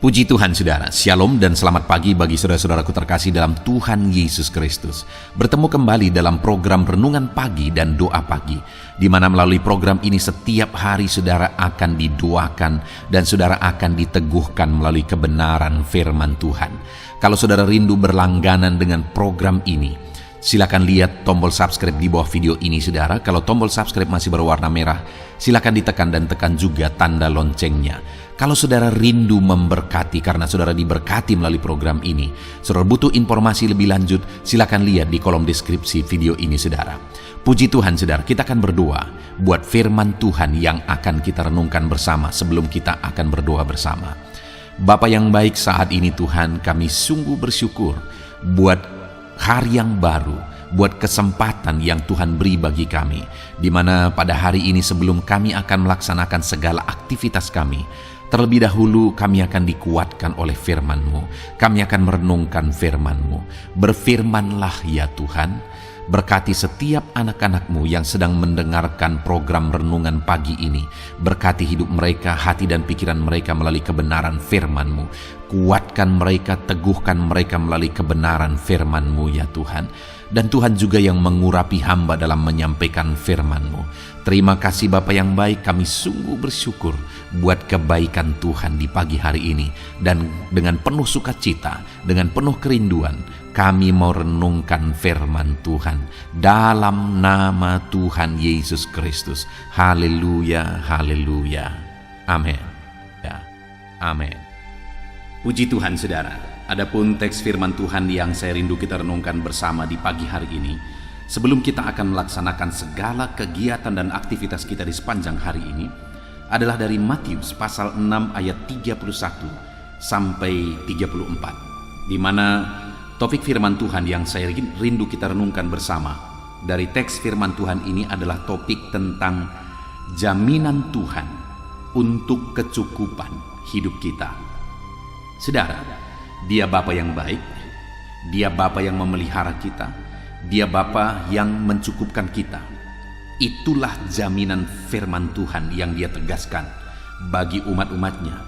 Puji Tuhan saudara, Shalom dan selamat pagi bagi saudara-saudaraku terkasih dalam Tuhan Yesus Kristus. Bertemu kembali dalam program Renungan Pagi dan Doa Pagi, di mana melalui program ini setiap hari saudara akan didoakan dan saudara akan diteguhkan melalui kebenaran firman Tuhan. Kalau saudara rindu berlangganan dengan program ini, silakan lihat tombol subscribe di bawah video ini saudara. Kalau tombol subscribe masih berwarna merah, silakan ditekan dan tekan juga tanda loncengnya. Kalau saudara rindu memberkati karena saudara diberkati melalui program ini, saudara butuh informasi lebih lanjut, silakan lihat di kolom deskripsi video ini saudara. Puji Tuhan saudara, kita akan berdoa buat firman Tuhan yang akan kita renungkan bersama sebelum kita akan berdoa bersama. Bapa yang baik, saat ini Tuhan kami sungguh bersyukur buat hari yang baru, buat kesempatan yang Tuhan beri bagi kami, di mana pada hari ini sebelum kami akan melaksanakan segala aktivitas kami, terlebih dahulu kami akan dikuatkan oleh firman-Mu. Kami akan merenungkan firman-Mu. Berfirmanlah ya Tuhan, berkati setiap anak-anak-Mu yang sedang mendengarkan program renungan pagi ini. Berkati hidup mereka, hati dan pikiran mereka melalui kebenaran firman-Mu. Kuatkan mereka, teguhkan mereka melalui kebenaran firman-Mu ya Tuhan. Dan Tuhan juga yang mengurapi hamba dalam menyampaikan firman-Mu. Terima kasih Bapa yang baik, kami sungguh bersyukur buat kebaikan Tuhan di pagi hari ini. Dan dengan penuh sukacita, dengan penuh kerinduan, kami mau renungkan firman Tuhan dalam nama Tuhan Yesus Kristus. Haleluya, haleluya. Amin. Ya, amin. Puji Tuhan saudara. Adapun teks firman Tuhan yang saya rindu kita renungkan bersama di pagi hari ini, sebelum kita akan melaksanakan segala kegiatan dan aktivitas kita di sepanjang hari ini, adalah dari Matius pasal 6 ayat 31 sampai 34, di mana topik firman Tuhan yang saya rindu kita renungkan bersama dari teks firman Tuhan ini adalah topik tentang jaminan Tuhan untuk kecukupan hidup kita. Saudara, Dia Bapa yang baik, Dia Bapa yang memelihara kita, Dia Bapa yang mencukupkan kita. Itulah jaminan firman Tuhan yang Dia tegaskan bagi umat-umatnya.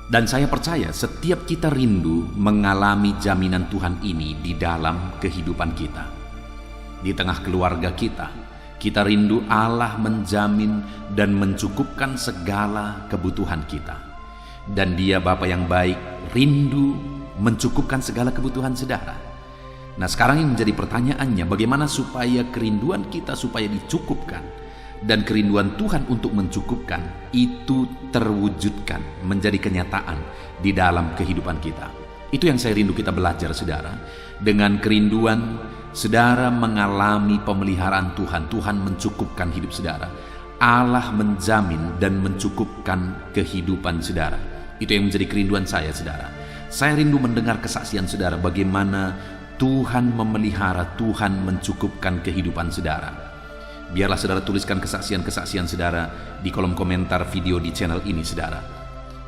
Dan saya percaya setiap kita rindu mengalami jaminan Tuhan ini di dalam kehidupan kita. Di tengah keluarga kita, kita rindu Allah menjamin dan mencukupkan segala kebutuhan kita. Dan Dia Bapa yang baik rindu mencukupkan segala kebutuhan saudara. Nah, sekarang yang menjadi pertanyaannya, bagaimana supaya kerinduan kita supaya dicukupkan dan kerinduan Tuhan untuk mencukupkan itu terwujudkan menjadi kenyataan di dalam kehidupan kita. Itu yang saya rindu kita belajar saudara. Dengan kerinduan saudara mengalami pemeliharaan Tuhan, Tuhan mencukupkan hidup saudara. Allah menjamin dan mencukupkan kehidupan saudara. Itu yang menjadi kerinduan saya saudara. Saya rindu mendengar kesaksian saudara bagaimana Tuhan memelihara, Tuhan mencukupkan kehidupan saudara. Biarlah saudara tuliskan kesaksian-kesaksian saudara di kolom komentar video di channel ini saudara,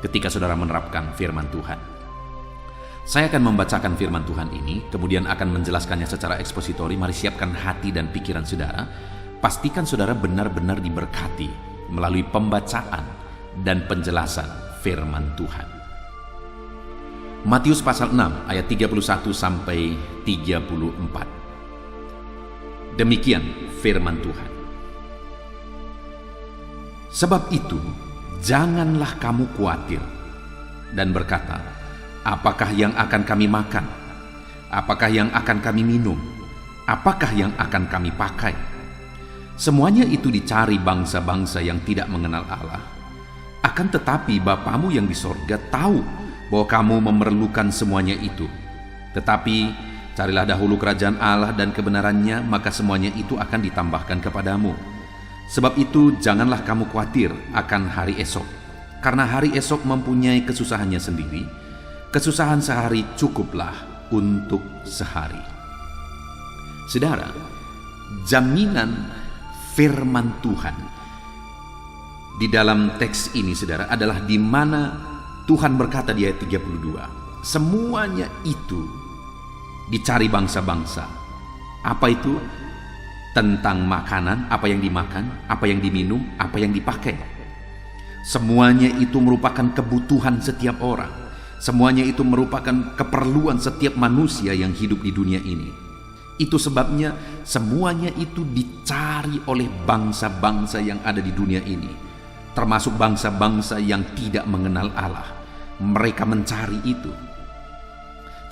ketika saudara menerapkan firman Tuhan. Saya akan membacakan firman Tuhan ini, kemudian akan menjelaskannya secara ekspositori. Mari siapkan hati dan pikiran saudara. Pastikan saudara benar-benar diberkati melalui pembacaan dan penjelasan firman Tuhan. Matius pasal 6 ayat 31 sampai 34. Demikian firman Tuhan. Sebab itu, janganlah kamu khawatir dan berkata, apakah yang akan kami makan? Apakah yang akan kami minum? Apakah yang akan kami pakai? Semuanya itu dicari bangsa-bangsa yang tidak mengenal Allah. Akan tetapi Bapamu yang di sorga tahu bahwa kamu memerlukan semuanya itu. Tetapi carilah dahulu kerajaan Allah dan kebenarannya, maka semuanya itu akan ditambahkan kepadamu. Sebab itu janganlah kamu khawatir akan hari esok, karena hari esok mempunyai kesusahannya sendiri. Kesusahan sehari cukuplah untuk sehari. Saudara, jaminan firman Tuhan di dalam teks ini saudara adalah di mana Tuhan berkata di ayat 32, semuanya itu dicari bangsa-bangsa. Apa itu? Tentang makanan, apa yang dimakan, apa yang diminum, apa yang dipakai. Semuanya itu merupakan kebutuhan setiap orang. Semuanya itu merupakan keperluan setiap manusia yang hidup di dunia ini. Itu sebabnya semuanya itu dicari oleh bangsa-bangsa yang ada di dunia ini, termasuk bangsa-bangsa yang tidak mengenal Allah. Mereka mencari itu.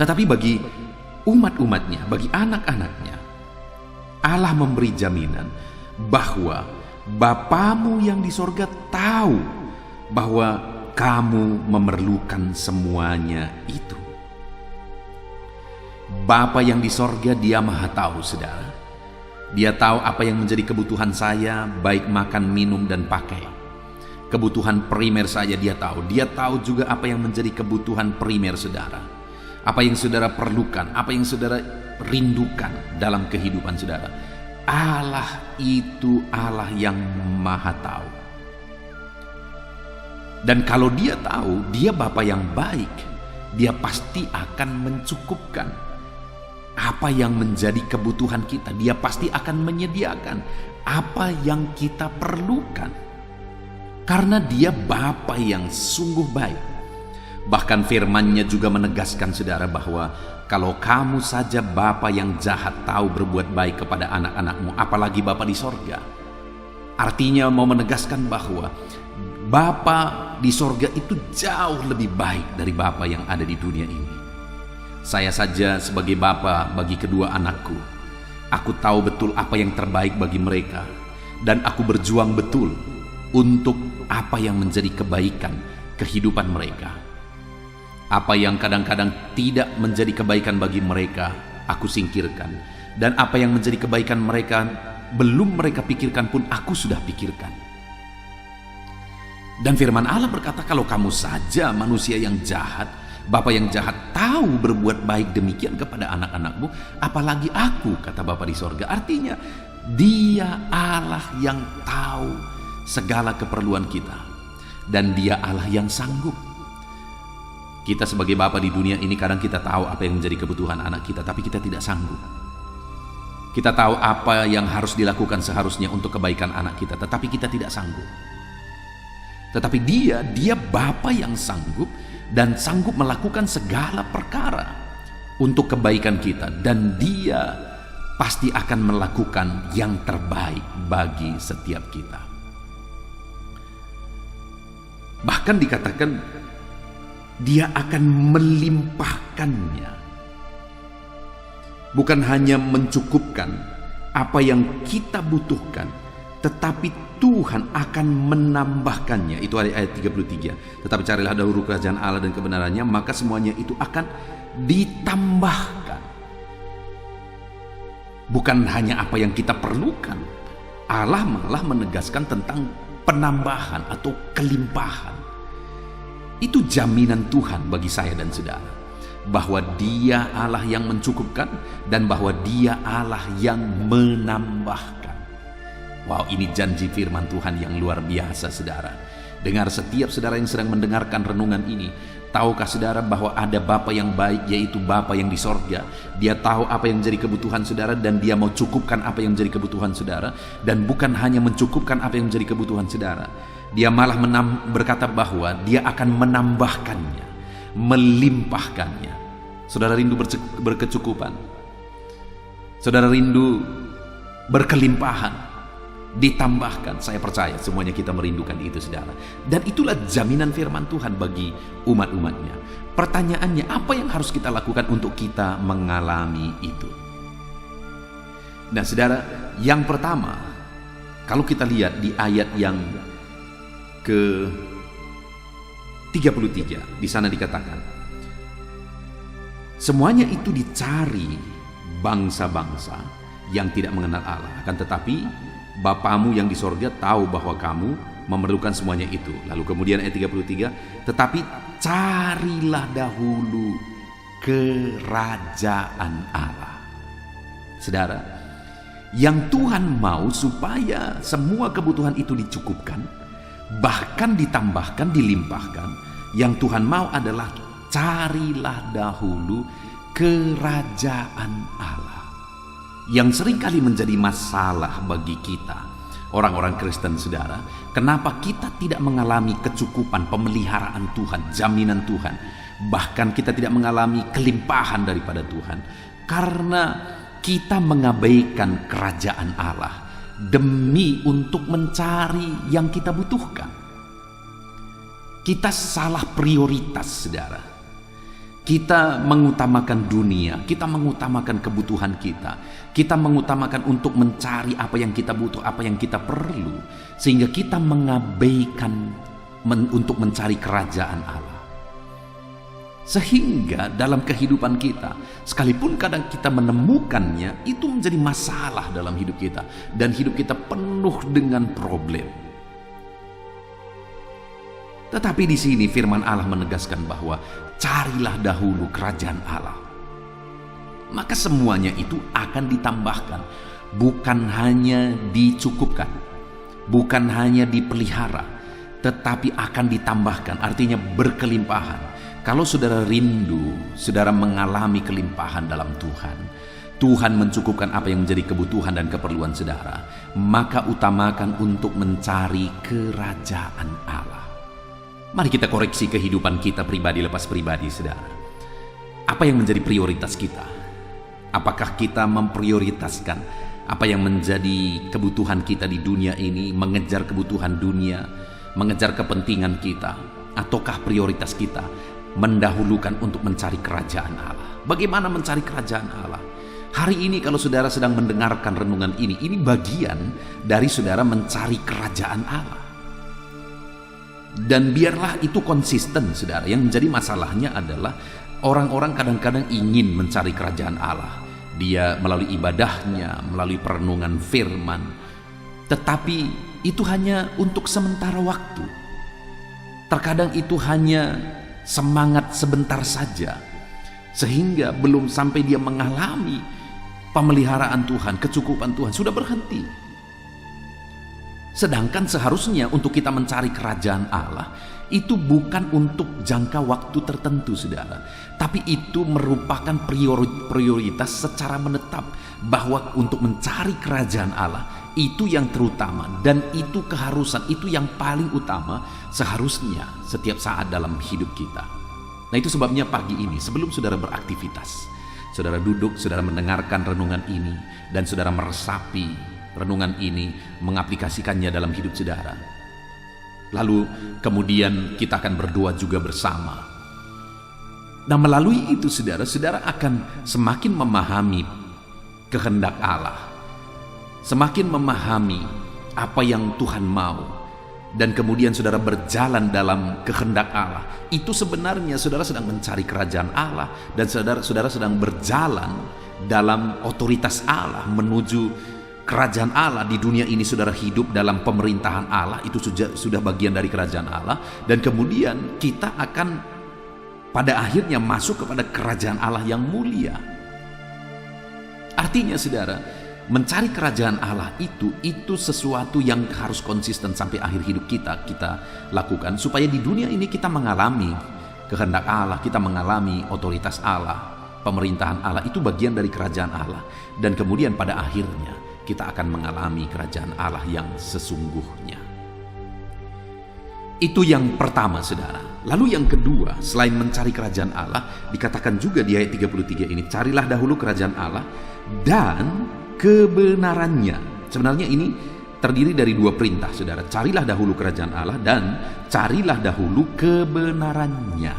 Tetapi bagi umat-umatnya, bagi anak-anaknya, Allah memberi jaminan bahwa Bapamu yang di sorga tahu bahwa kamu memerlukan semuanya itu. Bapa yang di sorga, Dia maha tahu, saudara. Dia tahu apa yang menjadi kebutuhan saya, baik makan, minum, dan pakai. Kebutuhan primer saya Dia tahu. Dia tahu juga apa yang menjadi kebutuhan primer saudara. Apa yang saudara perlukan, apa yang saudara rindukan dalam kehidupan saudara. Allah itu Allah yang maha tahu. Dan kalau Dia tahu, Dia Bapa yang baik, Dia pasti akan mencukupkan apa yang menjadi kebutuhan kita. Dia pasti akan menyediakan apa yang kita perlukan. Karena Dia Bapa yang sungguh baik. Bahkan firman-Nya juga menegaskan saudara bahwa kalau kamu saja Bapa yang jahat tahu berbuat baik kepada anak-anakmu, apalagi Bapa di sorga. Artinya mau menegaskan bahwa Bapa di sorga itu jauh lebih baik dari Bapa yang ada di dunia ini. Saya saja sebagai Bapa bagi kedua anakku, aku tahu betul apa yang terbaik bagi mereka, dan aku berjuang betul untuk apa yang menjadi kebaikan kehidupan mereka. Apa yang kadang-kadang tidak menjadi kebaikan bagi mereka, aku singkirkan. Dan apa yang menjadi kebaikan mereka, belum mereka pikirkan pun aku sudah pikirkan. Dan firman Allah berkata, kalau kamu saja manusia yang jahat, Bapa yang jahat tahu berbuat baik demikian kepada anak-anakmu, apalagi aku, kata Bapa di sorga. Artinya, Dia Allah yang tahu segala keperluan kita. Dan Dia Allah yang sanggup. Kita sebagai Bapa di dunia ini kadang kita tahu apa yang menjadi kebutuhan anak kita, tapi kita tidak sanggup. Kita tahu apa yang harus dilakukan seharusnya untuk kebaikan anak kita, tetapi kita tidak sanggup. Tetapi Dia Bapa yang sanggup dan sanggup melakukan segala perkara untuk kebaikan kita, dan Dia pasti akan melakukan yang terbaik bagi setiap kita. Bahkan dikatakan Dia akan melimpahkannya. Bukan hanya mencukupkan apa yang kita butuhkan, tetapi Tuhan akan menambahkannya. Itu ayat 33. Tetapi carilah dahulu kerajaan Allah dan kebenarannya, maka semuanya itu akan ditambahkan. Bukan hanya apa yang kita perlukan. Allah malah menegaskan tentang penambahan atau kelimpahan. Itu jaminan Tuhan bagi saya dan saudara, bahwa Dia Allah yang mencukupkan dan bahwa Dia Allah yang menambahkan. Wow, ini janji firman Tuhan yang luar biasa saudara. Dengar setiap saudara yang sedang mendengarkan renungan ini, tahukah saudara bahwa ada Bapa yang baik, yaitu Bapa yang di sorga. Dia tahu apa yang menjadi kebutuhan saudara dan Dia mau cukupkan apa yang menjadi kebutuhan saudara. Dan bukan hanya mencukupkan apa yang menjadi kebutuhan saudara, Dia malah berkata bahwa Dia akan menambahkannya, melimpahkannya. Saudara rindu berkecukupan? Saudara rindu berkelimpahan, ditambahkan? Saya percaya semuanya kita merindukan itu saudara. Dan itulah jaminan firman Tuhan bagi umat-umatnya. Pertanyaannya, apa yang harus kita lakukan untuk kita mengalami itu? Nah saudara, yang pertama, kalau kita lihat di ayat yang ke-33, di sana dikatakan, semuanya itu dicari bangsa-bangsa yang tidak mengenal Allah, akan tetapi Bapamu yang di sorga tahu bahwa kamu memerlukan semuanya itu. Lalu kemudian ayat 33, tetapi carilah dahulu kerajaan Allah. Saudara, yang Tuhan mau supaya semua kebutuhan itu dicukupkan, bahkan ditambahkan, dilimpahkan. Yang Tuhan mau adalah carilah dahulu kerajaan Allah. Yang seringkali menjadi masalah bagi kita orang-orang Kristen saudara, kenapa kita tidak mengalami kecukupan pemeliharaan Tuhan, jaminan Tuhan, bahkan kita tidak mengalami kelimpahan daripada Tuhan? Karena kita mengabaikan kerajaan Allah demi untuk mencari yang kita butuhkan. Kita salah prioritas saudara. Kita mengutamakan dunia, kita mengutamakan kebutuhan kita mengutamakan untuk mencari apa yang kita butuh, apa yang kita perlu, sehingga kita mengabaikan untuk mencari kerajaan Allah. Sehingga dalam kehidupan kita, sekalipun kadang kita menemukannya, itu menjadi masalah dalam hidup kita, dan hidup kita penuh dengan problem. Tetapi di sini firman Allah menegaskan bahwa carilah dahulu kerajaan Allah, maka semuanya itu akan ditambahkan, bukan hanya dicukupkan, bukan hanya dipelihara, tetapi akan ditambahkan, artinya berkelimpahan. Kalau saudara rindu, saudara mengalami kelimpahan dalam Tuhan, Tuhan mencukupkan apa yang menjadi kebutuhan dan keperluan saudara, maka utamakan untuk mencari kerajaan Allah. Mari kita koreksi kehidupan kita pribadi lepas pribadi, saudara. Apa yang menjadi prioritas kita? Apakah kita memprioritaskan apa yang menjadi kebutuhan kita di dunia ini, mengejar kebutuhan dunia, mengejar kepentingan kita? Ataukah prioritas kita mendahulukan untuk mencari kerajaan Allah? Bagaimana mencari kerajaan Allah? Hari ini kalau saudara sedang mendengarkan renungan ini bagian dari saudara mencari kerajaan Allah. Dan biarlah itu konsisten saudara. Yang menjadi masalahnya adalah orang-orang kadang-kadang ingin mencari kerajaan Allah. Dia melalui ibadahnya, melalui perenungan firman, tetapi itu hanya untuk sementara waktu. Terkadang itu hanya semangat sebentar saja, sehingga belum sampai dia mengalami pemeliharaan Tuhan, kecukupan Tuhan, sudah berhenti. Sedangkan seharusnya untuk kita mencari kerajaan Allah itu bukan untuk jangka waktu tertentu saudara, tapi itu merupakan prioritas secara menetap, bahwa untuk mencari kerajaan Allah itu yang terutama, dan itu keharusan, itu yang paling utama seharusnya setiap saat dalam hidup kita. Nah, itu sebabnya pagi ini sebelum saudara beraktivitas, saudara duduk, saudara mendengarkan renungan ini, dan saudara meresapi renungan ini, mengaplikasikannya dalam hidup saudara. Lalu kemudian kita akan berdoa juga bersama. Nah, melalui itu saudara akan semakin memahami kehendak Allah, semakin memahami apa yang Tuhan mau, dan kemudian saudara berjalan dalam kehendak Allah. Itu sebenarnya saudara sedang mencari kerajaan Allah, dan saudara sedang berjalan dalam otoritas Allah menuju kerajaan Allah. Di dunia ini saudara hidup dalam pemerintahan Allah, itu sudah bagian dari kerajaan Allah, dan kemudian kita akan pada akhirnya masuk kepada kerajaan Allah yang mulia. Artinya saudara, mencari kerajaan Allah itu sesuatu yang harus konsisten sampai akhir hidup kita lakukan, supaya di dunia ini kita mengalami kehendak Allah, kita mengalami otoritas Allah, pemerintahan Allah, itu bagian dari kerajaan Allah, dan kemudian pada akhirnya kita akan mengalami kerajaan Allah yang sesungguhnya. Itu yang pertama saudara. Lalu yang kedua, selain mencari kerajaan Allah, dikatakan juga di ayat 33 ini, carilah dahulu kerajaan Allah dan kebenarannya. Sebenarnya ini terdiri dari dua perintah saudara. Carilah dahulu kerajaan Allah dan carilah dahulu kebenarannya.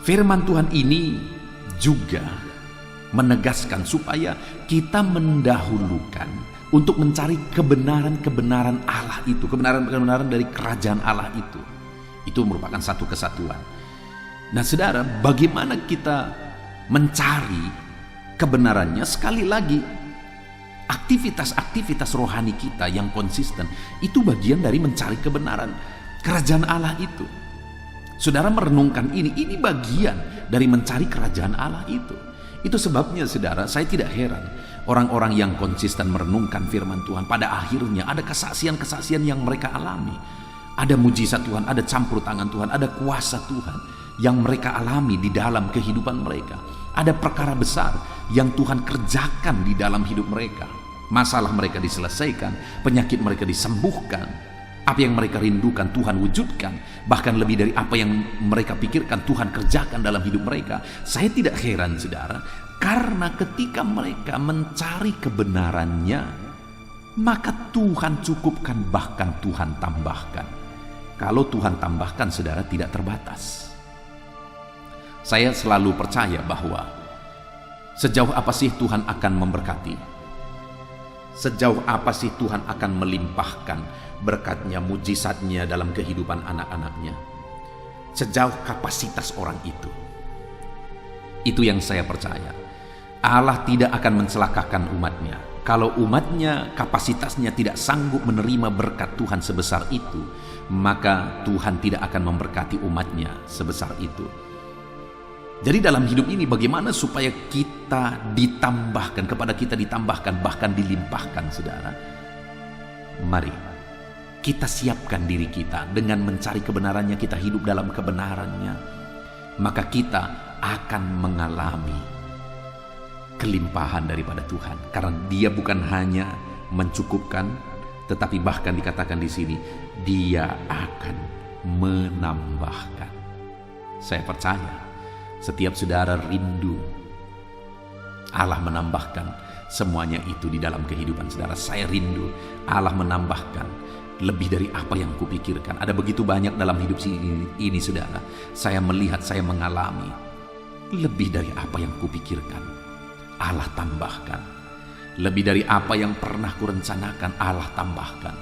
Firman Tuhan ini juga menegaskan supaya kita mendahulukan untuk mencari kebenaran-kebenaran Allah itu, kebenaran-kebenaran dari kerajaan Allah itu. Itu merupakan satu kesatuan. Nah saudara, bagaimana kita mencari kebenarannya? Sekali lagi, aktivitas-aktivitas rohani kita yang konsisten itu bagian dari mencari kebenaran kerajaan Allah itu. Saudara merenungkan ini bagian dari mencari kerajaan Allah itu. Itu sebabnya saudara, saya tidak heran orang-orang yang konsisten merenungkan firman Tuhan, pada akhirnya ada kesaksian-kesaksian yang mereka alami. Ada mujizat Tuhan, ada campur tangan Tuhan, ada kuasa Tuhan yang mereka alami di dalam kehidupan mereka. Ada perkara besar yang Tuhan kerjakan di dalam hidup mereka. masalah mereka diselesaikan, penyakit mereka disembuhkan. Apa yang mereka rindukan Tuhan wujudkan, bahkan lebih dari apa yang mereka pikirkan Tuhan kerjakan dalam hidup mereka. Saya tidak heran saudara, karena ketika mereka mencari kebenarannya, maka Tuhan cukupkan, bahkan Tuhan tambahkan. Kalau Tuhan tambahkan saudara, tidak terbatas. Saya selalu percaya bahwa sejauh apa sih Tuhan akan memberkati? Sejauh apa sih Tuhan akan melimpahkan berkatnya, mujizatnya dalam kehidupan anak-anaknya? Sejauh kapasitas orang itu. Itu yang saya percaya. Allah tidak akan mencelakakan umatnya. Kalau umatnya kapasitasnya tidak sanggup menerima berkat Tuhan sebesar itu, maka Tuhan tidak akan memberkati umatnya sebesar itu. Jadi dalam hidup ini bagaimana supaya kita ditambahkan, kepada kita ditambahkan, bahkan dilimpahkan saudara? Mari kita siapkan diri kita dengan mencari kebenarannya, kita hidup dalam kebenarannya. Maka kita akan mengalami kelimpahan daripada Tuhan. Karena Dia bukan hanya mencukupkan, tetapi bahkan dikatakan di sini, Dia akan menambahkan. Saya percaya setiap saudara rindu Allah menambahkan semuanya itu di dalam kehidupan saudara. Saya rindu Allah menambahkan lebih dari apa yang kupikirkan. Ada begitu banyak dalam hidup ini saudara, saya melihat, saya mengalami lebih dari apa yang kupikirkan, Allah tambahkan. Lebih dari apa yang pernah kurencanakan, Allah tambahkan.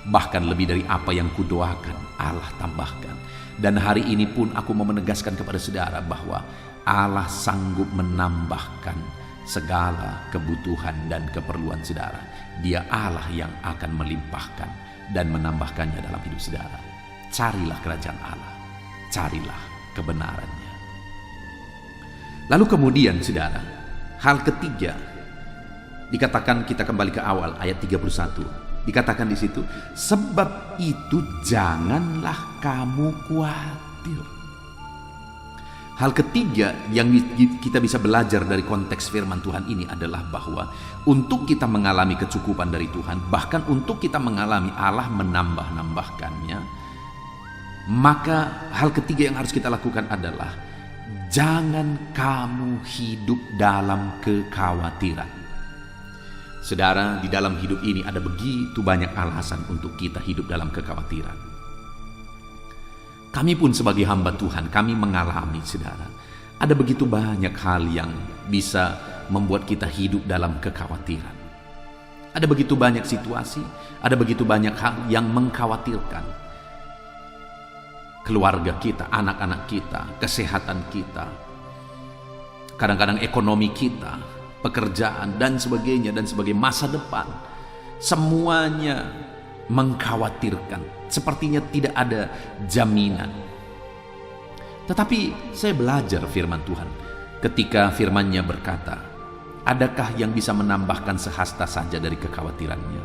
Bahkan lebih dari apa yang kudoakan, Allah tambahkan. Dan hari ini pun aku mau menegaskan kepada saudara bahwa Allah sanggup menambahkan segala kebutuhan dan keperluan saudara. Dia Allah yang akan melimpahkan dan menambahkannya dalam hidup saudara. Carilah kerajaan Allah, carilah kebenarannya. Lalu kemudian saudara, hal ketiga, dikatakan, kita kembali ke awal ayat 31. Dikatakan di situ, sebab itu janganlah kamu khawatir. Hal ketiga yang kita bisa belajar dari konteks firman Tuhan ini adalah bahwa untuk kita mengalami kecukupan dari Tuhan, bahkan untuk kita mengalami Allah menambah-nambahkannya, maka hal ketiga yang harus kita lakukan adalah jangan kamu hidup dalam kekhawatiran. Saudara, di dalam hidup ini ada begitu banyak alasan untuk kita hidup dalam kekhawatiran. Kami pun sebagai hamba Tuhan, kami mengalami saudara, ada begitu banyak hal yang bisa membuat kita hidup dalam kekhawatiran. Ada begitu banyak situasi, ada begitu banyak hal yang mengkhawatirkan. Keluarga kita, anak-anak kita, kesehatan kita, kadang-kadang ekonomi kita, pekerjaan dan sebagainya, dan sebagai masa depan, semuanya mengkhawatirkan. Sepertinya tidak ada jaminan. Tetapi saya belajar firman Tuhan ketika firman-Nya berkata, adakah yang bisa menambahkan sehasta saja dari kekhawatirannya?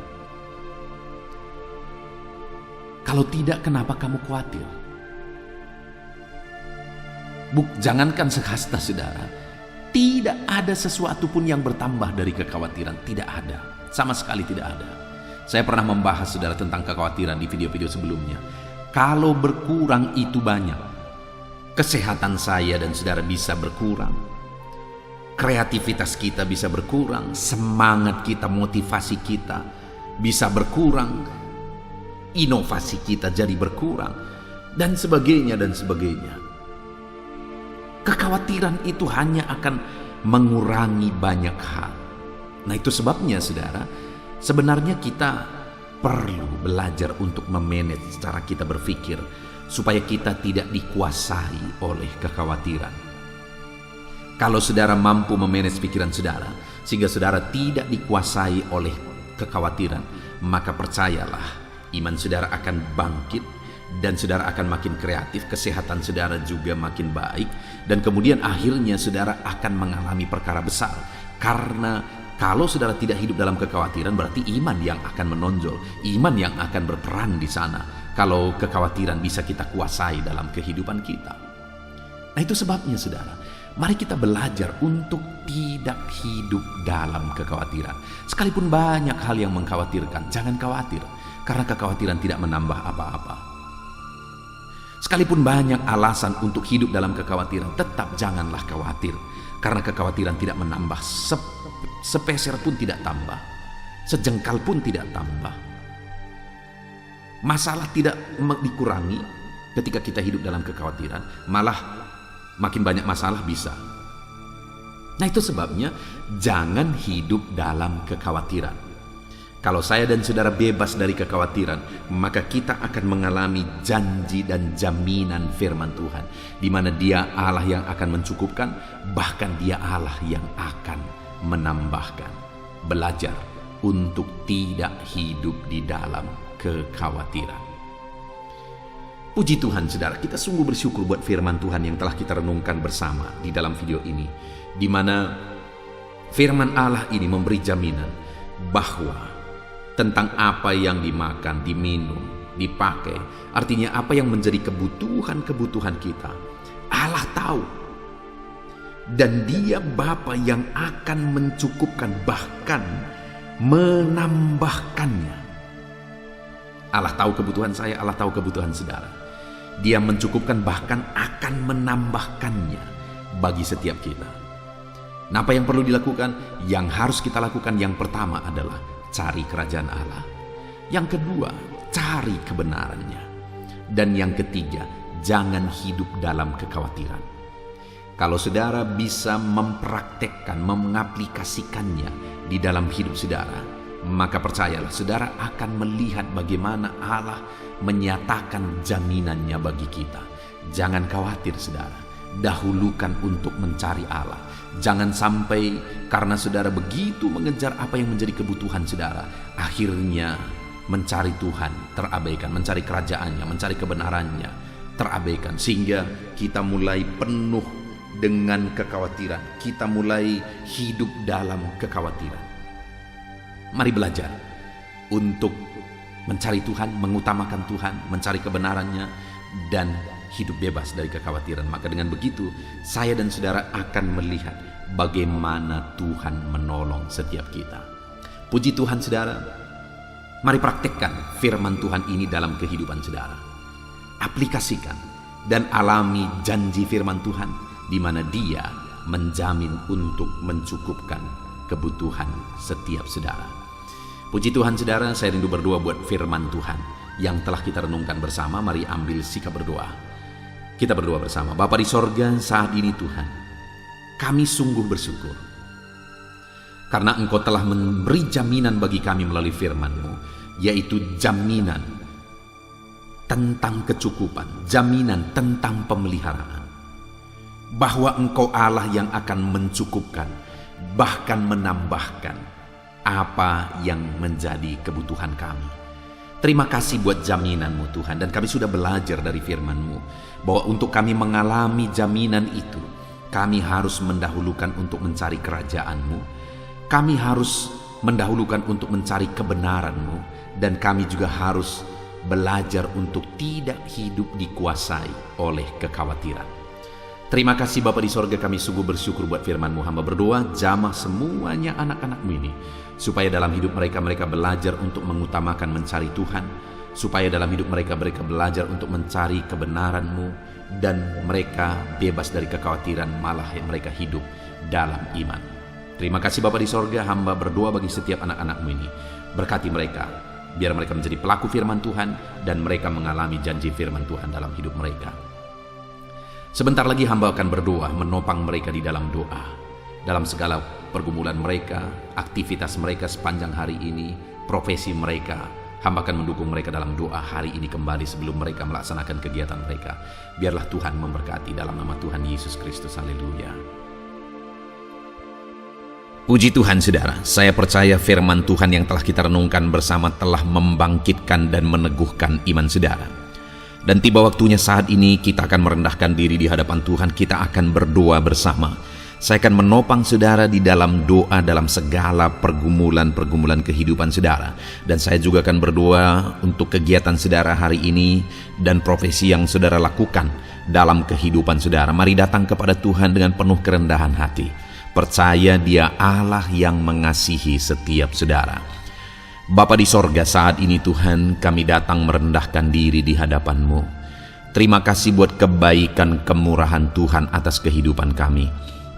Kalau tidak, kenapa kamu khawatir? Jangankan sehasta saudara, tidak ada sesuatu pun yang bertambah dari kekhawatiran. Tidak ada, sama sekali tidak ada. Saya pernah membahas saudara tentang kekhawatiran di video-video sebelumnya. Kalau berkurang itu banyak, kesehatan saya dan saudara bisa berkurang, kreativitas kita bisa berkurang, semangat kita, motivasi kita bisa berkurang, inovasi kita jadi berkurang, dan sebagainya dan sebagainya. Kekhawatiran itu hanya akan mengurangi banyak hal. Nah, itu sebabnya saudara, sebenarnya kita perlu belajar untuk memanage cara kita berpikir supaya kita tidak dikuasai oleh kekhawatiran. Kalau saudara mampu memanage pikiran saudara sehingga saudara tidak dikuasai oleh kekhawatiran, maka percayalah, iman saudara akan bangkit dan saudara akan makin kreatif, kesehatan saudara juga makin baik, dan kemudian akhirnya saudara akan mengalami perkara besar. Karena kalau saudara tidak hidup dalam kekhawatiran, berarti iman yang akan menonjol, iman yang akan berperan di sana. Kalau kekhawatiran bisa kita kuasai dalam kehidupan kita. Nah, itu sebabnya saudara, Mari kita belajar untuk tidak hidup dalam kekhawatiran. Sekalipun banyak hal yang mengkhawatirkan, jangan khawatir, karena kekhawatiran tidak menambah apa-apa. Sekalipun banyak alasan untuk hidup dalam kekhawatiran, tetap janganlah khawatir, karena kekhawatiran tidak menambah, sepeser pun tidak tambah, sejengkal pun tidak tambah. Masalah tidak dikurangi ketika kita hidup dalam kekhawatiran, malah makin banyak masalah bisa. Nah, itu sebabnya jangan hidup dalam kekhawatiran. Kalau saya dan saudara bebas dari kekhawatiran, maka kita akan mengalami janji dan jaminan firman Tuhan, di mana Dia Allah yang akan mencukupkan, bahkan Dia Allah yang akan menambahkan. Belajar untuk tidak hidup di dalam kekhawatiran. Puji Tuhan, saudara, kita sungguh bersyukur buat firman Tuhan yang telah kita renungkan bersama di dalam video ini, di mana firman Allah ini memberi jaminan bahwa tentang apa yang dimakan, diminum, dipakai, artinya apa yang menjadi kebutuhan-kebutuhan kita, Allah tahu. Dan Dia Bapa yang akan mencukupkan, bahkan menambahkannya. Allah tahu kebutuhan saya, Allah tahu kebutuhan saudara. Dia mencukupkan, bahkan akan menambahkannya bagi setiap kita. Nah, apa yang perlu dilakukan? Yang harus kita lakukan yang pertama adalah cari kerajaan Allah. Yang kedua, cari kebenarannya. Dan yang ketiga, jangan hidup dalam kekhawatiran. Kalau saudara bisa mempraktekkan, mengaplikasikannya di dalam hidup saudara, maka percayalah, saudara akan melihat bagaimana Allah menyatakan jaminannya bagi kita. Jangan khawatir, saudara. Dahulukan untuk mencari Allah. Jangan sampai karena saudara begitu mengejar apa yang menjadi kebutuhan saudara, akhirnya mencari Tuhan terabaikan, mencari kerajaannya, mencari kebenarannya terabaikan, sehingga kita mulai penuh dengan kekhawatiran. Kita mulai hidup dalam kekhawatiran. Mari belajar untuk mencari Tuhan, mengutamakan Tuhan, mencari kebenarannya, dan hidup bebas dari kekhawatiran. Maka dengan begitu, saya dan saudara akan melihat bagaimana Tuhan menolong setiap kita. Puji Tuhan, saudara. Mari praktekkan firman Tuhan ini dalam kehidupan saudara. Aplikasikan dan alami janji firman Tuhan, di mana Dia menjamin untuk mencukupkan kebutuhan setiap saudara. Puji Tuhan, saudara, saya rindu berdoa buat firman Tuhan yang telah kita renungkan bersama. Mari ambil sikap berdoa. Kita berdoa bersama. Bapa di sorga, saat ini Tuhan, kami sungguh bersyukur karena Engkau telah memberi jaminan bagi kami melalui firman-Mu, yaitu jaminan tentang kecukupan, jaminan tentang pemeliharaan, bahwa Engkau Allah yang akan mencukupkan, bahkan menambahkan apa yang menjadi kebutuhan kami. Terima kasih buat jaminan-Mu Tuhan, dan kami sudah belajar dari firman-Mu bahwa untuk kami mengalami jaminan itu, kami harus mendahulukan untuk mencari kerajaan-Mu, kami harus mendahulukan untuk mencari kebenaran-Mu, dan kami juga harus belajar untuk tidak hidup dikuasai oleh kekhawatiran. Terima kasih Bapa di sorga, kami sungguh bersyukur buat firman-Mu. Hamba berdoa, jamah semuanya anak-anak-Mu ini, supaya dalam hidup mereka belajar untuk mengutamakan mencari Tuhan, supaya dalam hidup mereka belajar untuk mencari kebenaran-Mu, dan mereka bebas dari kekhawatiran, malah mereka hidup dalam iman. Terima kasih Bapa di sorga, hamba berdoa bagi setiap anak-anak-Mu ini. Berkati mereka, biar mereka menjadi pelaku firman Tuhan, dan mereka mengalami janji firman Tuhan dalam hidup mereka. Sebentar lagi hamba akan berdoa menopang mereka di dalam doa, dalam segala pergumulan mereka, aktivitas mereka sepanjang hari ini, profesi mereka. Hamba akan mendukung mereka dalam doa hari ini kembali sebelum mereka melaksanakan kegiatan mereka. Biarlah Tuhan memberkati dalam nama Tuhan Yesus Kristus. Haleluya. Puji Tuhan, saudara. Saya percaya firman Tuhan yang telah kita renungkan bersama telah membangkitkan dan meneguhkan iman saudara. Dan tiba waktunya saat ini kita akan merendahkan diri di hadapan Tuhan. Kita akan berdoa bersama. Saya akan menopang saudara di dalam doa dalam segala pergumulan-pergumulan kehidupan saudara. Dan saya juga akan berdoa untuk kegiatan saudara hari ini dan profesi yang saudara lakukan dalam kehidupan saudara. Mari datang kepada Tuhan dengan penuh kerendahan hati. Percaya Dia Allah yang mengasihi setiap saudara. Bapa di sorga, saat ini Tuhan, kami datang merendahkan diri di hadapan-Mu. Terima kasih buat kebaikan kemurahan Tuhan atas kehidupan kami.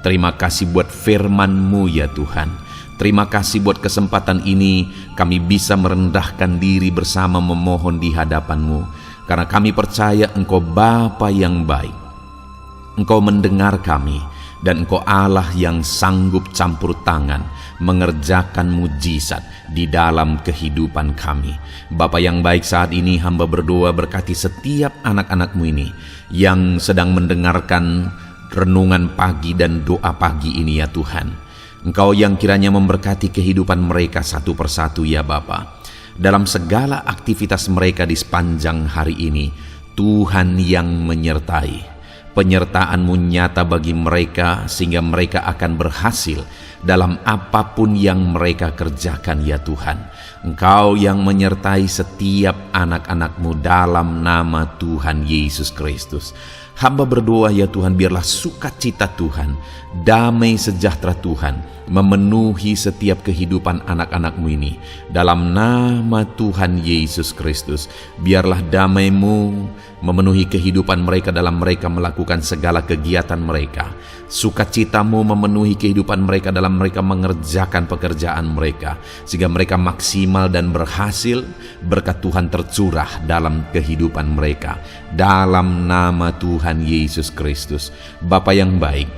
Terima kasih buat firman-Mu ya Tuhan. Terima kasih buat kesempatan ini kami bisa merendahkan diri bersama memohon di hadapan-Mu. Karena kami percaya Engkau Bapa yang baik. Engkau mendengar kami dan Engkau Allah yang sanggup campur tangan mengerjakan mujizat di dalam kehidupan kami. Bapa yang baik, saat ini hamba berdoa berkati setiap anak-anak-Mu ini yang sedang mendengarkan renungan pagi dan doa pagi ini ya Tuhan. Engkau yang kiranya memberkati kehidupan mereka satu persatu ya Bapa. Dalam segala aktivitas mereka di sepanjang hari ini, Tuhan yang menyertai. Penyertaan-Mu nyata bagi mereka sehingga mereka akan berhasil dalam apapun yang mereka kerjakan ya Tuhan. Engkau yang menyertai setiap anak-anak-Mu dalam nama Tuhan Yesus Kristus. Hamba berdoa ya Tuhan, biarlah sukacita Tuhan, damai sejahtera Tuhan memenuhi setiap kehidupan anak-anak-Mu ini. Dalam nama Tuhan Yesus Kristus, biarlah damai-Mu memenuhi kehidupan mereka dalam mereka melakukan segala kegiatan mereka. Sukacita-Mu memenuhi kehidupan mereka dalam mereka mengerjakan pekerjaan mereka, sehingga mereka maksimal dan berhasil. Berkat Tuhan tercurah dalam kehidupan mereka. Dalam nama Tuhan Yesus Kristus. Bapa yang baik,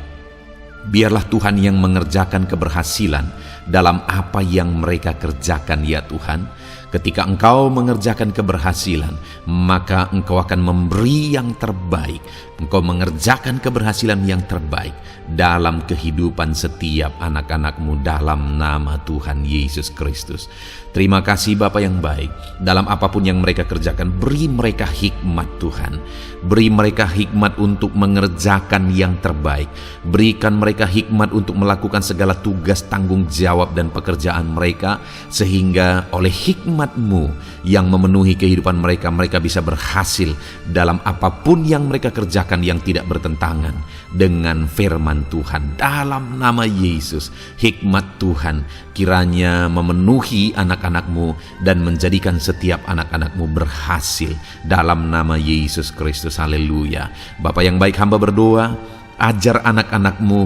biarlah Tuhan yang mengerjakan keberhasilan dalam apa yang mereka kerjakan ya Tuhan. Ketika Engkau mengerjakan keberhasilan, maka Engkau akan memberi yang terbaik. Engkau mengerjakan keberhasilan yang terbaik dalam kehidupan setiap anak-anak-Mu dalam nama Tuhan Yesus Kristus. Terima kasih Bapa yang baik. Dalam apapun yang mereka kerjakan, beri mereka hikmat Tuhan. Beri mereka hikmat untuk mengerjakan yang terbaik. Berikan mereka hikmat untuk melakukan segala tugas, tanggung jawab dan pekerjaan mereka, sehingga oleh hikmat-Mu yang memenuhi kehidupan mereka, mereka bisa berhasil dalam apapun yang mereka kerjakan yang tidak bertentangan dengan firman Tuhan. Dalam nama Yesus, hikmat Tuhan kiranya memenuhi anak-anak-Mu dan menjadikan setiap anak-anak-Mu berhasil dalam nama Yesus Kristus. Haleluya. Bapa yang baik, hamba berdoa, ajar anak-anak-Mu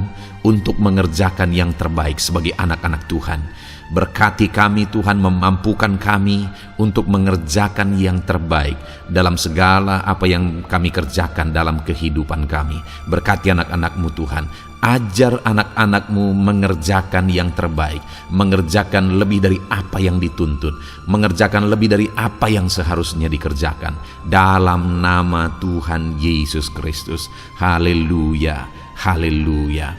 untuk mengerjakan yang terbaik sebagai anak-anak Tuhan. Berkati kami Tuhan, memampukan kami untuk mengerjakan yang terbaik dalam segala apa yang kami kerjakan dalam kehidupan kami. Berkati anak-anak-Mu Tuhan. Ajar anak-anak-Mu mengerjakan yang terbaik, mengerjakan lebih dari apa yang dituntut, mengerjakan lebih dari apa yang seharusnya dikerjakan. Dalam nama Tuhan Yesus Kristus. Haleluya, haleluya.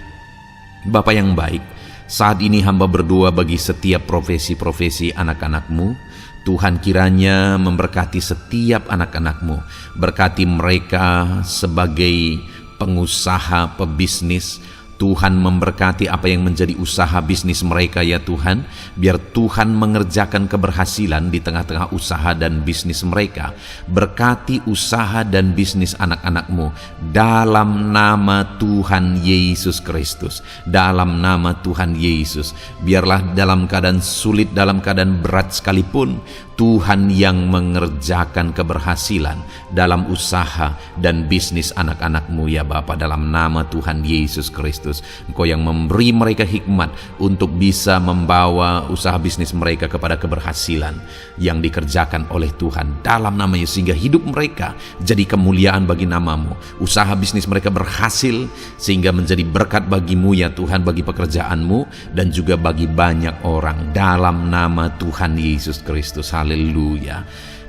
Bapa yang baik, saat ini hamba berdoa bagi setiap profesi-profesi anak-anak-Mu. Tuhan kiranya memberkati setiap anak-anak-Mu. Berkati mereka sebagai pengusaha, pebisnis. Tuhan memberkati apa yang menjadi usaha bisnis mereka ya Tuhan. Biar Tuhan mengerjakan keberhasilan di tengah-tengah usaha dan bisnis mereka. Berkati usaha dan bisnis anak-anak-Mu dalam nama Tuhan Yesus Kristus. Dalam nama Tuhan Yesus. Biarlah dalam keadaan sulit, dalam keadaan berat sekalipun, Tuhan yang mengerjakan keberhasilan dalam usaha dan bisnis anak-anak-Mu ya Bapa, dalam nama Tuhan Yesus Kristus. Engkau yang memberi mereka hikmat untuk bisa membawa usaha bisnis mereka kepada keberhasilan yang dikerjakan oleh Tuhan dalam nama Yesus, sehingga hidup mereka jadi kemuliaan bagi nama-Mu. Usaha bisnis mereka berhasil sehingga menjadi berkat bagi-Mu ya Tuhan, bagi pekerjaan-Mu dan juga bagi banyak orang dalam nama Tuhan Yesus Kristus. Haleluya.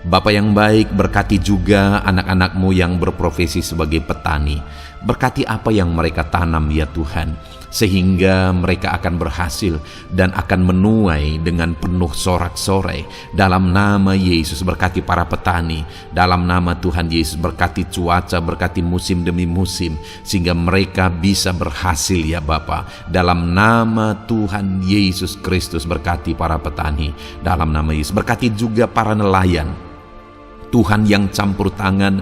Bapa yang baik, berkati juga anak-anak-Mu yang berprofesi sebagai petani. Berkati apa yang mereka tanam ya Tuhan. sehingga mereka akan berhasil dan akan menuai dengan penuh sorak-sorai. Dalam nama Yesus, berkati para petani, dalam nama Tuhan Yesus, berkati cuaca, berkati musim demi musim, sehingga mereka bisa berhasil ya Bapa. Dalam nama Tuhan Yesus Kristus, berkati para petani, dalam nama Yesus. Berkati juga para nelayan, Tuhan, yang campur tangan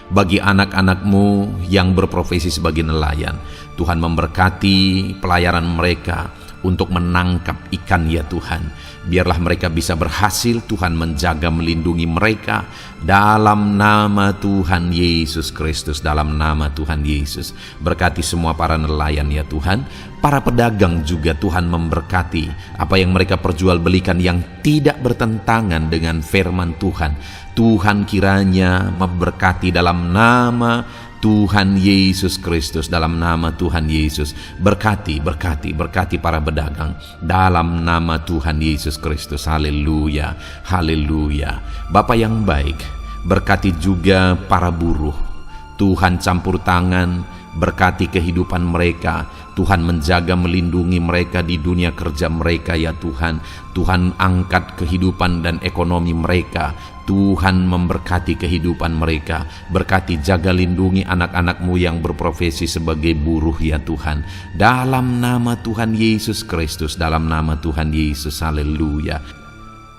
bagi anak-anak-Mu yang berprofesi sebagai nelayan. Tuhan memberkati pelayaran mereka untuk menangkap ikan ya Tuhan. Biarlah mereka bisa berhasil, Tuhan menjaga melindungi mereka dalam nama Tuhan Yesus Kristus, dalam nama Tuhan Yesus. Berkati semua para nelayan ya Tuhan. Para pedagang juga Tuhan memberkati apa yang mereka perjualbelikan yang tidak bertentangan dengan firman Tuhan. Tuhan kiranya memberkati dalam nama Tuhan Yesus Kristus, dalam nama Tuhan Yesus. Berkati para pedagang dalam nama Tuhan Yesus Kristus. Haleluya, haleluya. Bapa yang baik, berkati juga para buruh. Tuhan campur tangan, berkati kehidupan mereka. Tuhan menjaga melindungi mereka di dunia kerja mereka ya Tuhan. Tuhan angkat kehidupan dan ekonomi mereka. Tuhan memberkati kehidupan mereka. Berkati, jaga, lindungi anak-anak-Mu yang berprofesi sebagai buruh ya Tuhan. Dalam nama Tuhan Yesus Kristus, dalam nama Tuhan Yesus. Haleluya.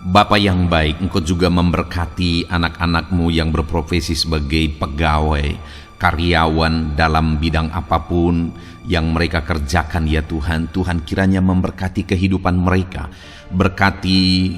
Bapa yang baik, Engkau juga memberkati anak-anak-Mu yang berprofesi sebagai pegawai, karyawan dalam bidang apapun yang mereka kerjakan ya Tuhan. Tuhan kiranya memberkati kehidupan mereka. Berkati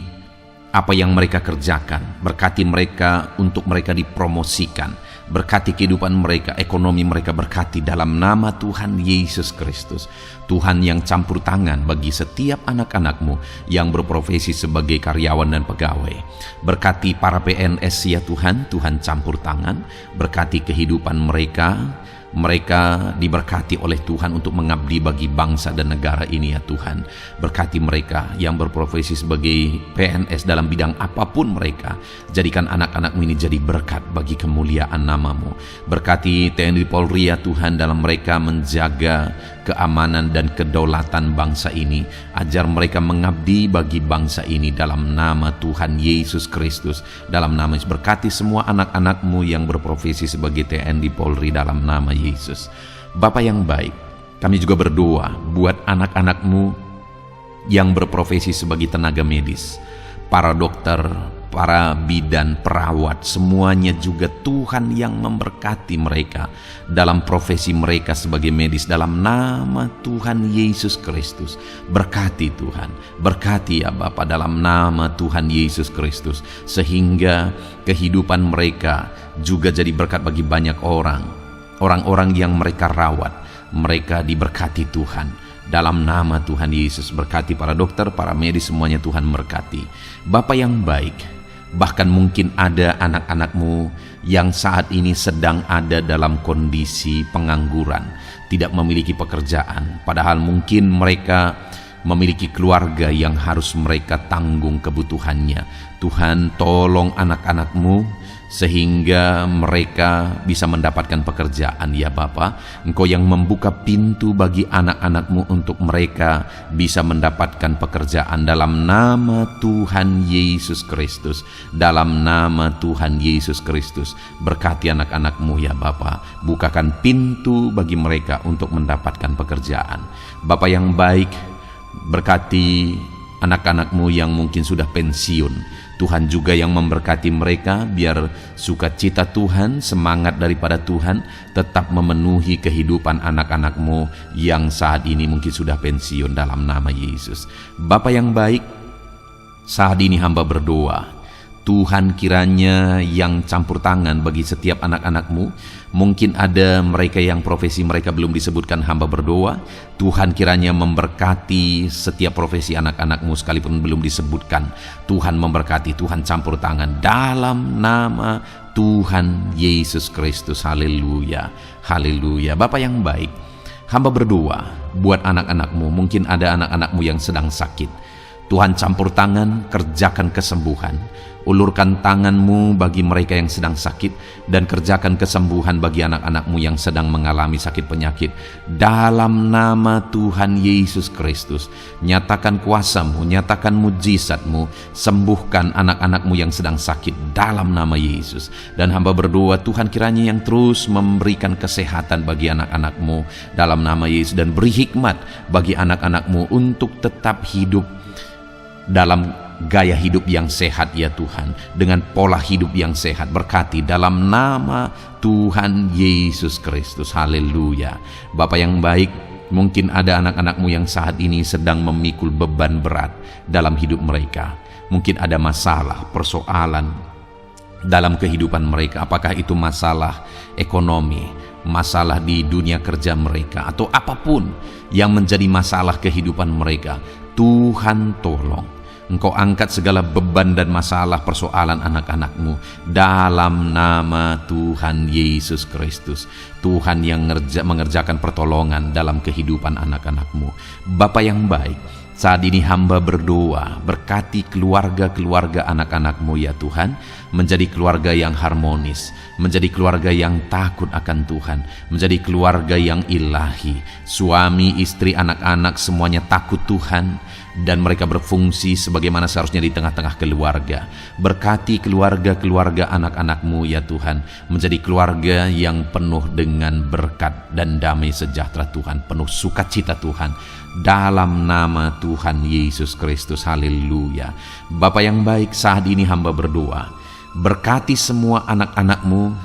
apa yang mereka kerjakan, berkati mereka untuk mereka dipromosikan, berkati kehidupan mereka, ekonomi mereka, berkati dalam nama Tuhan Yesus Kristus. Tuhan yang campur tangan bagi setiap anak-anak-Mu yang berprofesi sebagai karyawan dan pegawai. Berkati para PNS ya Tuhan, Tuhan campur tangan, berkati kehidupan mereka. Mereka diberkati oleh Tuhan untuk mengabdi bagi bangsa dan negara ini ya Tuhan. Berkati mereka yang berprofesi sebagai PNS dalam bidang apapun mereka. Jadikan anak-anak-Mu ini jadi berkat bagi kemuliaan nama-Mu. Berkati TNI Polri ya Tuhan, dalam mereka menjaga keamanan dan kedaulatan bangsa ini. Ajar mereka mengabdi bagi bangsa ini dalam nama Tuhan Yesus Kristus. Dalam nama Yesus, berkati semua anak-anak-Mu yang berprofesi sebagai TNI Polri dalam nama Yesus. Bapa yang baik, kami juga berdoa buat anak-anak-Mu yang berprofesi sebagai tenaga medis, para dokter, para bidan, perawat, semuanya juga Tuhan yang memberkati mereka dalam profesi mereka sebagai medis dalam nama Tuhan Yesus Kristus. Berkati Tuhan, berkati ya Bapa dalam nama Tuhan Yesus Kristus, sehingga kehidupan mereka juga jadi berkat bagi banyak orang-orang yang mereka rawat. Mereka diberkati Tuhan dalam nama Tuhan Yesus. Berkati para dokter, para medis, semuanya Tuhan berkati. Bapa yang baik, bahkan mungkin ada anak-anak-Mu yang saat ini sedang ada dalam kondisi pengangguran, tidak memiliki pekerjaan, padahal mungkin mereka memiliki keluarga yang harus mereka tanggung kebutuhannya. Tuhan, tolong anak-anak-Mu sehingga mereka bisa mendapatkan pekerjaan ya Bapa. Engkau yang membuka pintu bagi anak-anak-Mu untuk mereka bisa mendapatkan pekerjaan dalam nama Tuhan Yesus Kristus. Dalam nama Tuhan Yesus Kristus, berkati anak-anak-Mu ya Bapa. Bukakan pintu bagi mereka untuk mendapatkan pekerjaan. Bapa yang baik, berkati anak-anak-Mu yang mungkin sudah pensiun. Tuhan juga yang memberkati mereka, biar sukacita Tuhan, semangat daripada Tuhan tetap memenuhi kehidupan anak-anak-Mu yang saat ini mungkin sudah pensiun dalam nama Yesus. Bapa yang baik, saat ini hamba berdoa, Tuhan kiranya yang campur tangan bagi setiap anak-anak-Mu. Mungkin ada mereka yang profesi mereka belum disebutkan, hamba berdoa Tuhan kiranya memberkati setiap profesi anak-anak-Mu sekalipun belum disebutkan. Tuhan memberkati, Tuhan campur tangan dalam nama Tuhan Yesus Kristus. Haleluya, haleluya. Bapa yang baik, hamba berdoa buat anak-anak-Mu. Mungkin ada anak-anak-Mu yang sedang sakit. Tuhan campur tangan, kerjakan kesembuhan. Ulurkan tangan-Mu bagi mereka yang sedang sakit, dan kerjakan kesembuhan bagi anak-anak-Mu yang sedang mengalami sakit penyakit. Dalam nama Tuhan Yesus Kristus, nyatakan kuasa-Mu, nyatakan mujizat-Mu, sembuhkan anak-anak-Mu yang sedang sakit dalam nama Yesus. Dan hamba berdoa, Tuhan kiranya yang terus memberikan kesehatan bagi anak-anak-Mu dalam nama Yesus, dan beri hikmat bagi anak-anak-Mu untuk tetap hidup dalam gaya hidup yang sehat ya Tuhan, dengan pola hidup yang sehat. Berkati dalam nama Tuhan Yesus Kristus. Haleluya. Bapa yang baik, mungkin ada anak-anak-Mu yang saat ini sedang memikul beban berat dalam hidup mereka. Mungkin ada masalah, persoalan dalam kehidupan mereka. Apakah itu masalah ekonomi, masalah di dunia kerja mereka, atau apapun yang menjadi masalah kehidupan mereka. Tuhan tolong, Engkau angkat segala beban dan masalah persoalan anak-anak-Mu dalam nama Tuhan Yesus Kristus. Tuhan yang mengerjakan pertolongan dalam kehidupan anak-anak-Mu. Bapa yang baik, saat ini hamba berdoa, berkati keluarga-keluarga anak-anak-Mu ya Tuhan, menjadi keluarga yang harmonis, menjadi keluarga yang takut akan Tuhan, menjadi keluarga yang ilahi. Suami, istri, anak-anak semuanya takut Tuhan, dan mereka berfungsi sebagaimana seharusnya di tengah-tengah keluarga. Berkati keluarga-keluarga anak-anak-Mu ya Tuhan, menjadi keluarga yang penuh dengan berkat dan damai sejahtera Tuhan, penuh sukacita Tuhan, dalam nama Tuhan Yesus Kristus. Haleluya. Bapa yang baik, saat ini hamba berdoa, berkati semua anak-anak-Mu,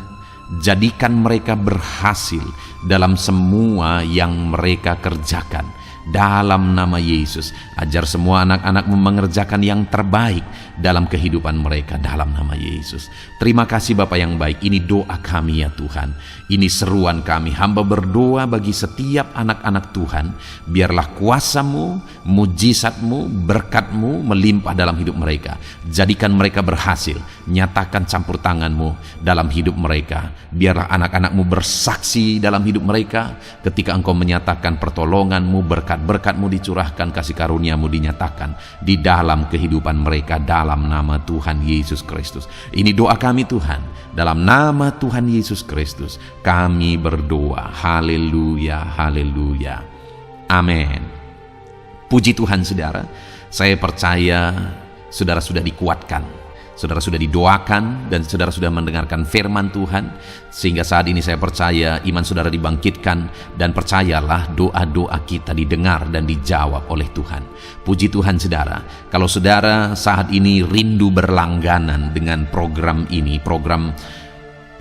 jadikan mereka berhasil dalam semua yang mereka kerjakan. Dalam nama Yesus, ajar semua anak-anak-Mu mengerjakan yang terbaik dalam kehidupan mereka dalam nama Yesus. Terima kasih Bapa yang baik. Ini doa kami ya Tuhan, ini seruan kami. Hamba berdoa bagi setiap anak-anak Tuhan, biarlah kuasa-Mu, mujizat-Mu, berkat-Mu melimpah dalam hidup mereka. Jadikan mereka berhasil, nyatakan campur tangan-Mu dalam hidup mereka. Biarlah anak-anak-Mu bersaksi dalam hidup mereka ketika Engkau menyatakan pertolongan-Mu, berkat-Mu dicurahkan, kasih karunia-Mu dinyatakan di dalam kehidupan mereka dalam nama Tuhan Yesus Kristus. Ini doa kami Tuhan, dalam nama Tuhan Yesus Kristus kami berdoa. Haleluya, haleluya, amin. Puji Tuhan saudara, saya percaya saudara sudah dikuatkan, saudara sudah didoakan, dan saudara sudah mendengarkan firman Tuhan, sehingga saat ini saya percaya iman saudara dibangkitkan, dan percayalah doa-doa kita didengar dan dijawab oleh Tuhan. Puji Tuhan saudara. Kalau saudara saat ini rindu berlangganan dengan program ini, program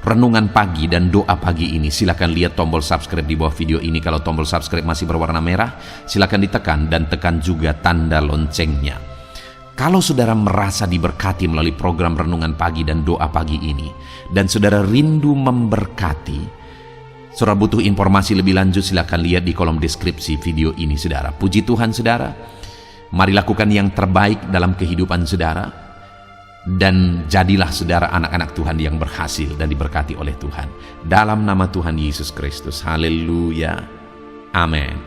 Renungan Pagi dan Doa Pagi ini, silakan lihat tombol subscribe di bawah video ini. Kalau tombol subscribe masih berwarna merah, silakan ditekan, dan tekan juga tanda loncengnya. Kalau saudara merasa diberkati melalui program Renungan Pagi dan Doa Pagi ini, dan saudara rindu memberkati, saudara butuh informasi lebih lanjut, silakan lihat di kolom deskripsi video ini saudara. Puji Tuhan saudara, mari lakukan yang terbaik dalam kehidupan saudara, dan jadilah saudara anak-anak Tuhan yang berhasil dan diberkati oleh Tuhan. Dalam nama Tuhan Yesus Kristus. Haleluya, amin.